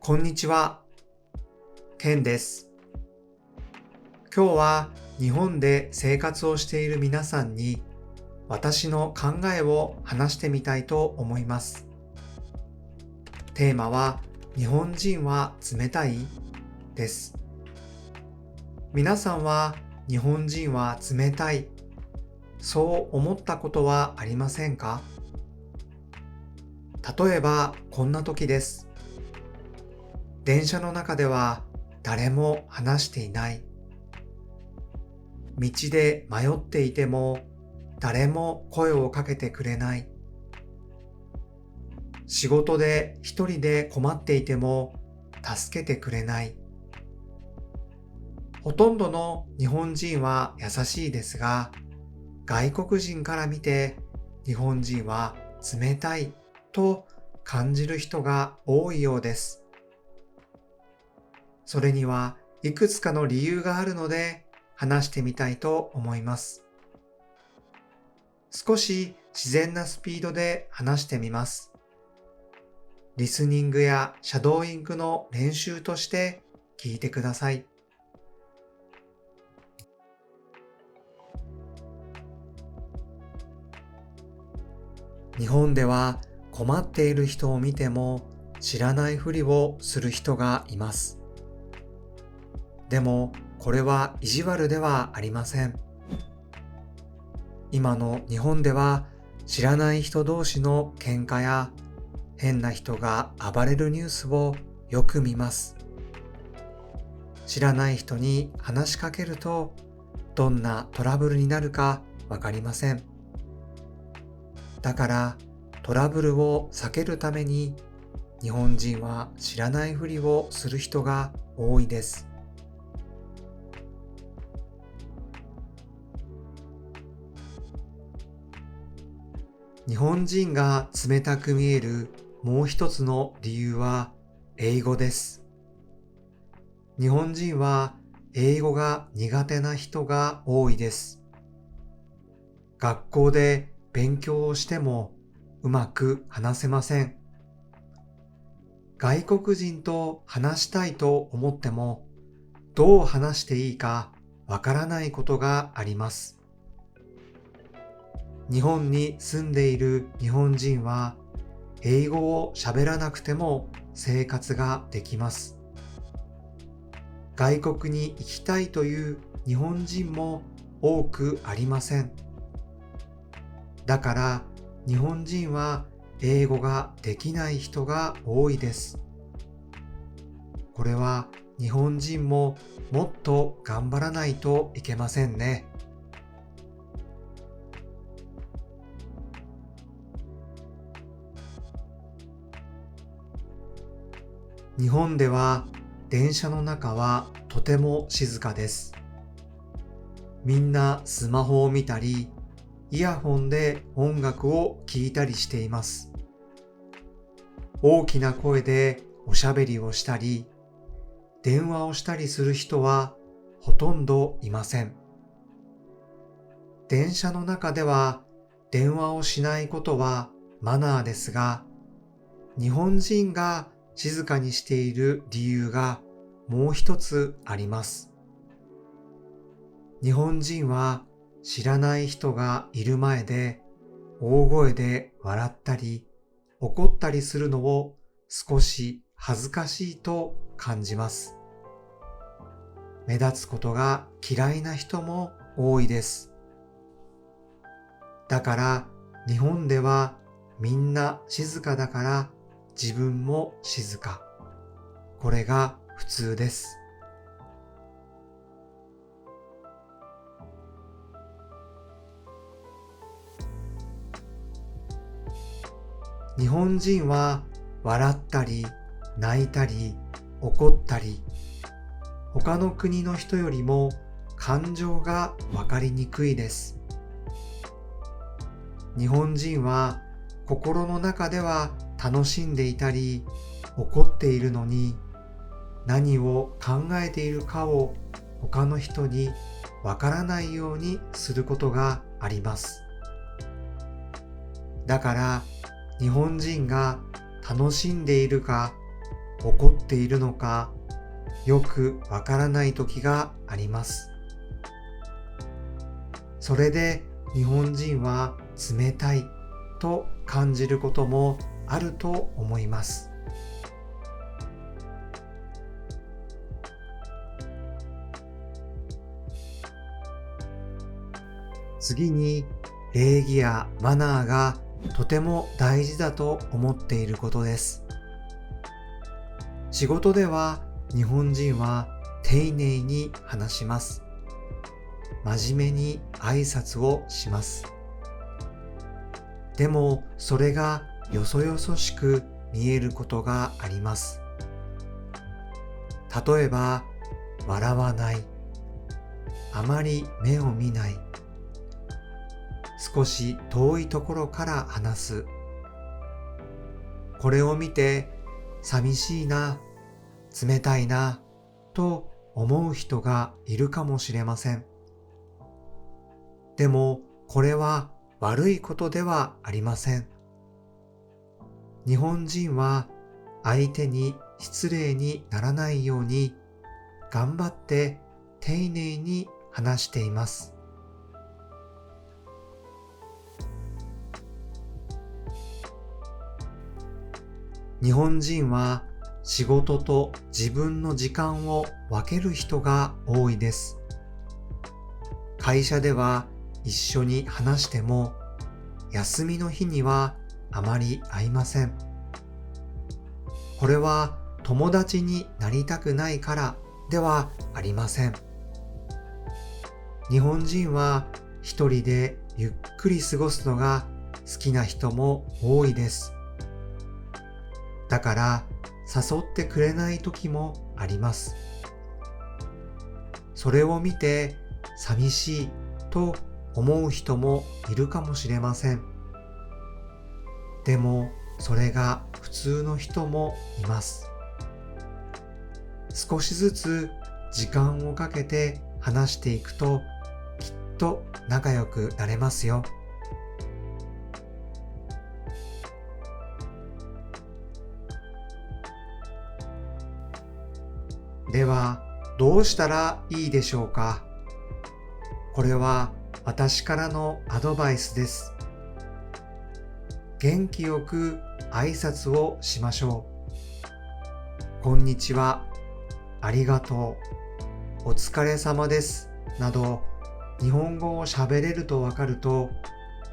こんにちは、ケンです。今日は日本で生活をしている皆さんに私の考えを話してみたいと思います。テーマは日本人は冷たいです。皆さんは日本人は冷たい、そう思ったことはありませんか？例えばこんな時です。電車の中では誰も話していない。道で迷っていても誰も声をかけてくれない。仕事で一人で困っていても助けてくれない。ほとんどの日本人は優しいですが、外国人から見て日本人は冷たいと感じる人が多いようです。それにはいくつかの理由があるので話してみたいと思います。少し自然なスピードで話してみます。リスニングやシャドーイングの練習として聞いてください。日本では困っている人を見ても知らないふりをする人がいます。でもこれは意地悪ではありません。今の日本では知らない人同士の喧嘩や変な人が暴れるニュースをよく見ます。知らない人に話しかけるとどんなトラブルになるかわかりません。だからトラブルを避けるために日本人は知らないふりをする人が多いです。日本人が冷たく見えるもう一つの理由は英語です。日本人は英語が苦手な人が多いです。学校で勉強をしてもうまく話せません。外国人と話したいと思ってもどう話していいかわからないことがあります。日本に住んでいる日本人は英語を喋らなくても生活ができます。外国に行きたいという日本人も多くありません。だから日本人は英語ができない人が多いです。これは日本人ももっと頑張らないといけませんね。日本では電車の中はとても静かです。みんなスマホを見たり、イヤホンで音楽を聴いたりしています。大きな声でおしゃべりをしたり、電話をしたりする人はほとんどいません。電車の中では電話をしないことはマナーですが、日本人が静かにしている理由がもう一つあります。日本人は知らない人がいる前で大声で笑ったり怒ったりするのを少し恥ずかしいと感じます。目立つことが嫌いな人も多いです。だから日本ではみんな静かだから自分も静か。これが普通です。日本人は笑ったり泣いたり怒ったり他の国の人よりも感情がわかりにくいです。日本人は心の中では楽しんでいたり怒っているのに何を考えているかを他の人にわからないようにすることがあります。だから日本人が楽しんでいるか怒っているのかよくわからない時があります。それで日本人は冷たいと感じることもあると思います。次に、礼儀やマナーがとても大事だと思っていることです。仕事では日本人は丁寧に話します。真面目に挨拶をします。でもそれがよそよそしく見えることがあります。例えば、笑わない、あまり目を見ない、少し遠いところから話す。これを見て、寂しいな、冷たいな、と思う人がいるかもしれません。でも、これは悪いことではありません。日本人は相手に失礼にならないように頑張って丁寧に話しています。日本人は仕事と自分の時間を分ける人が多いです。会社では一緒に話しても休みの日にはあまり会いません。これは友達になりたくないからではありません。日本人は一人でゆっくり過ごすのが好きな人も多いです。だから誘ってくれない時もあります。それを見て寂しいと思う人もいるかもしれません。でもそれが普通の人もいます。少しずつ時間をかけて話していくときっと仲良くなれますよ。では、どうしたらいいでしょうか？これは私からのアドバイスです。元気よく挨拶をしましょう。こんにちは、ありがとう、お疲れ様です、など日本語を喋れるとわかると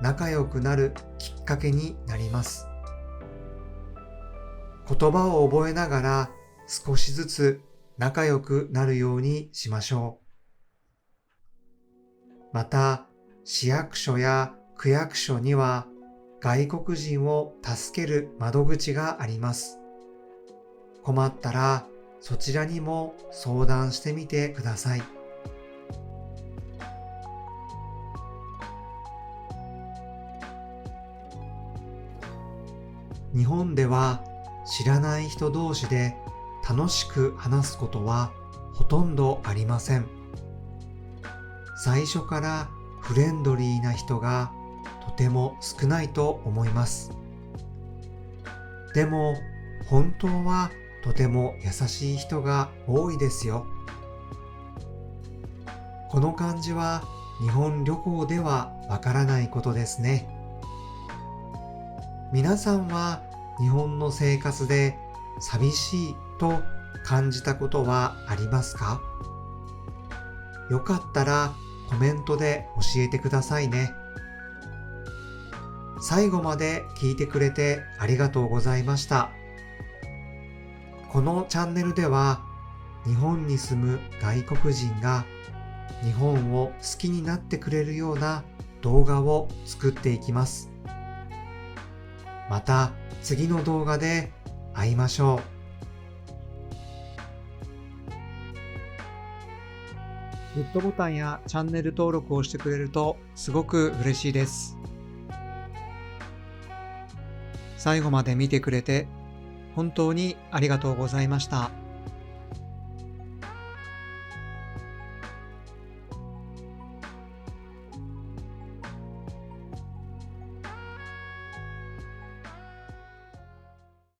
仲良くなるきっかけになります。言葉を覚えながら少しずつ仲良くなるようにしましょう。また、市役所や区役所には外国人を助ける窓口があります。困ったらそちらにも相談してみてください。日本では知らない人同士で楽しく話すことはほとんどありません。最初からフレンドリーな人がとても少ないと思います。でも本当はとても優しい人が多いですよ。この感じは日本旅行ではわからないことですね。皆さんは日本の生活で寂しいと感じたことはありますか？よかったらコメントで教えてくださいね。最後まで聞いてくれてありがとうございました。このチャンネルでは日本に住む外国人が日本を好きになってくれるような動画を作っていきます。また次の動画で会いましょう。グッドボタンやチャンネル登録をしてくれるとすごく嬉しいです。最後まで見てくれて本当にありがとうございました。